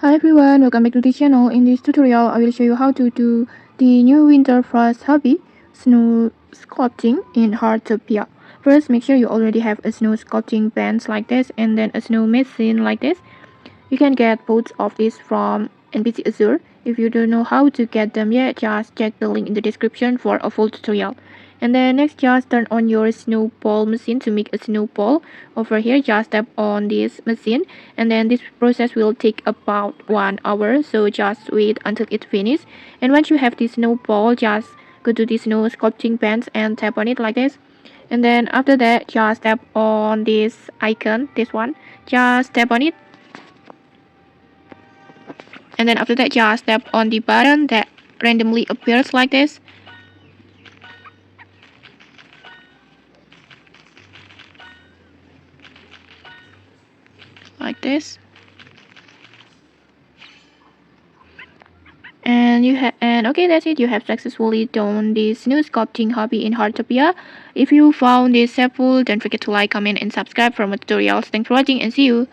Hi everyone, welcome back to the channel. In this tutorial, I will show you how to do the new Winter Frost hobby, snow sculpting in Heartopia. First, make sure you already have a snow sculpting pens like this and then a snow machine like this. You can get both of these from NPC Azure. If you don't know how to get them yet, just check the link in the description for a full tutorial. And then next, just turn on your snowball machine to make a snowball. Over here, just tap on this machine, and then this process will take about 1 hour, so just wait until it finishes. And once you have the snowball, just go to the snow sculpting pens and tap on it like this. And then after that, just tap on this icon, this one, just tap on it. And then after that, just tap on the button that randomly appears like this. Like this. And okay, that's it. You have successfully done this new sculpting hobby in Heartopia. If you found this helpful, don't forget to like, comment, and subscribe for more tutorials. Thanks for watching and see you.